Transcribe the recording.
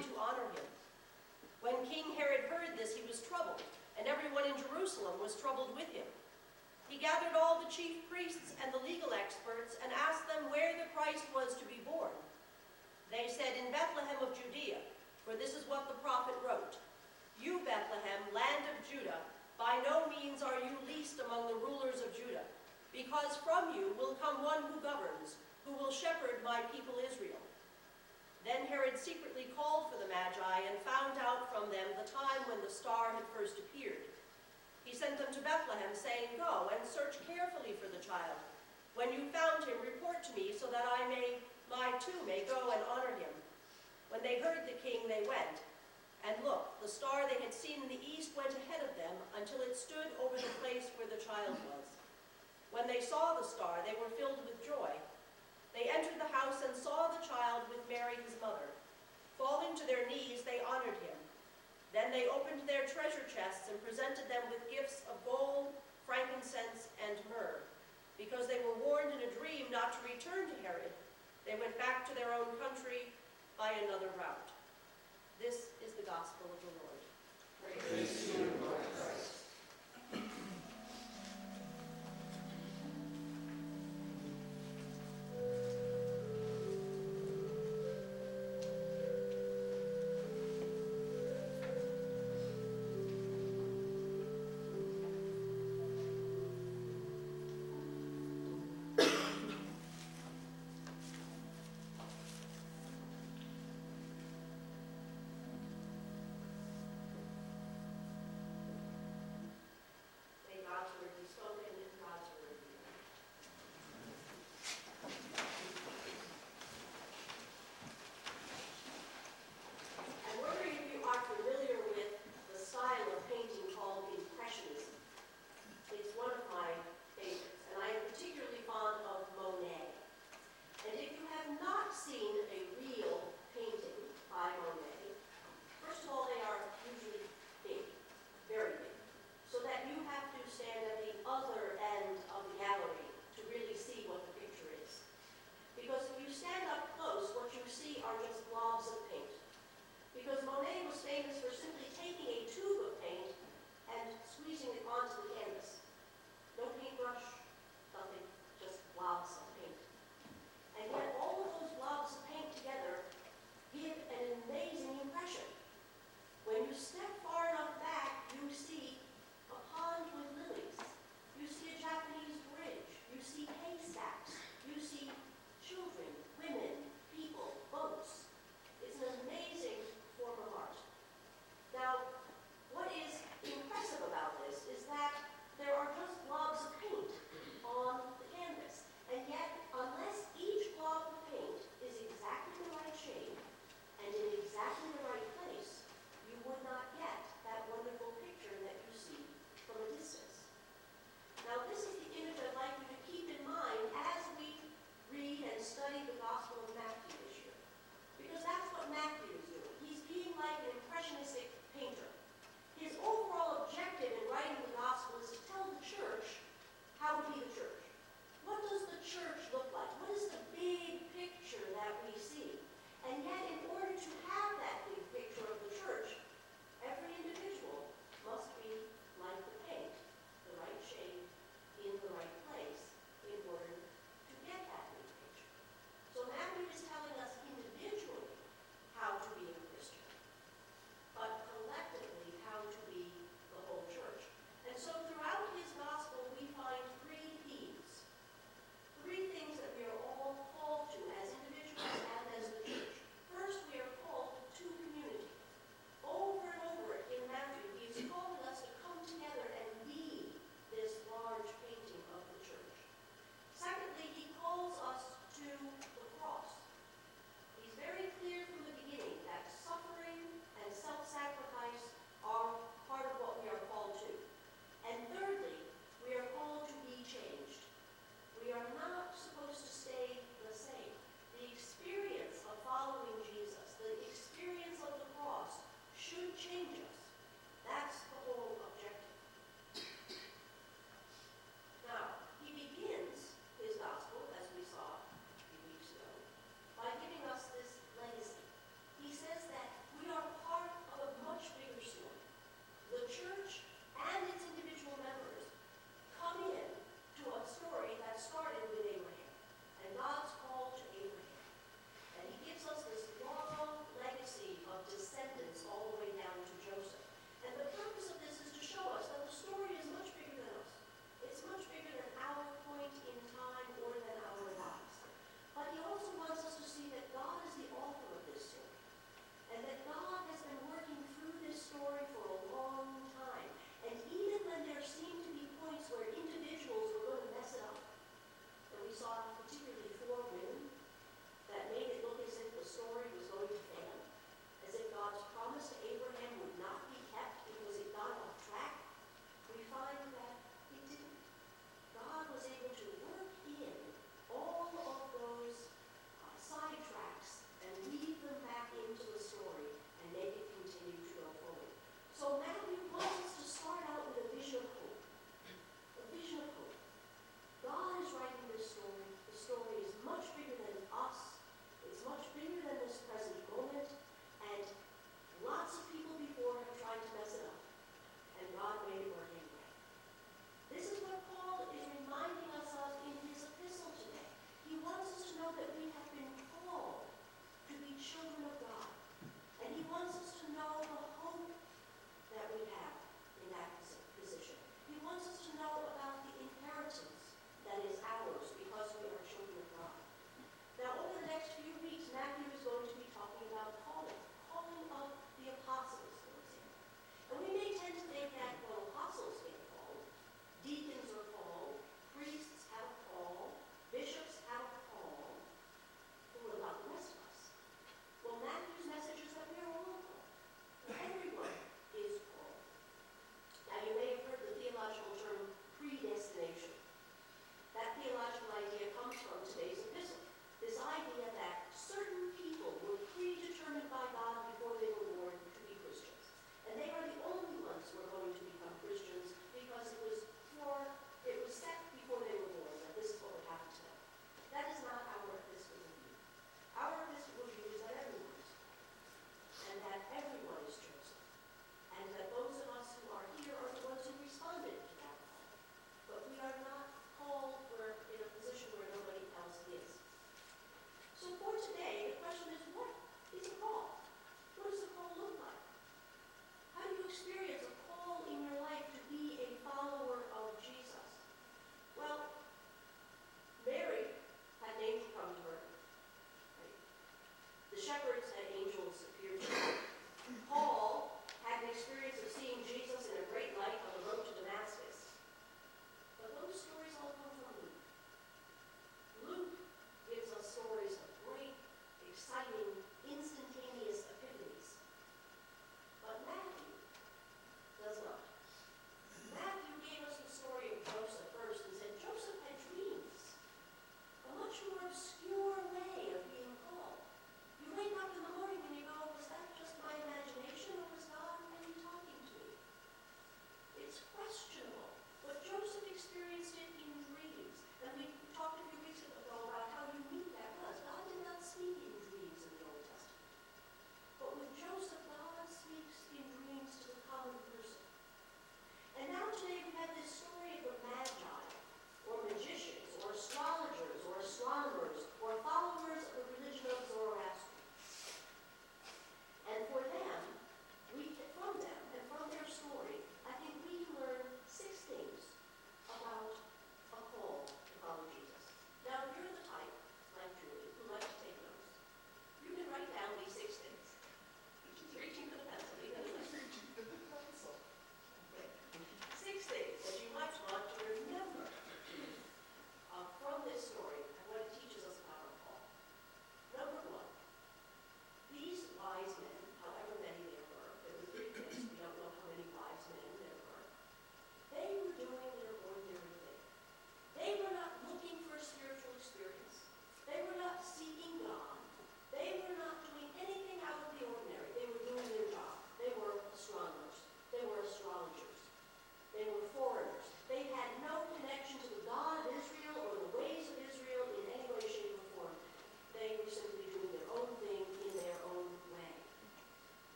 come to honor him. When King Herod heard this, he was troubled, and everyone in Jerusalem was troubled with him. He gathered all the chief priests and the legal experts and asked them where the Christ was to be born. They said, "In Bethlehem of Judea, for this is what the prophet wrote. You, Bethlehem, land of Judah, by no means are you least among the rulers of Judah, because from you will come one who governs, who will shepherd my people Israel." Then Herod secretly called for the Magi and found out from them the time when the star had first appeared. He sent them to Bethlehem, saying, "Go and search carefully for the child. When you found him, report to me, so that I too may go and honor him." When they heard the king, they went. And look, the star they had seen in the east went ahead of them until it stood over the place where the child was. When they saw the star, they were filled with joy. They entered the house and saw the child with Mary his mother. Falling to their knees, they honored him. Then they opened their treasure chests and presented them with gifts of gold, frankincense, and myrrh. Because they were warned in a dream not to return to Herod, they went back to their own country by another route. This is the gospel of the Lord. Praise to you,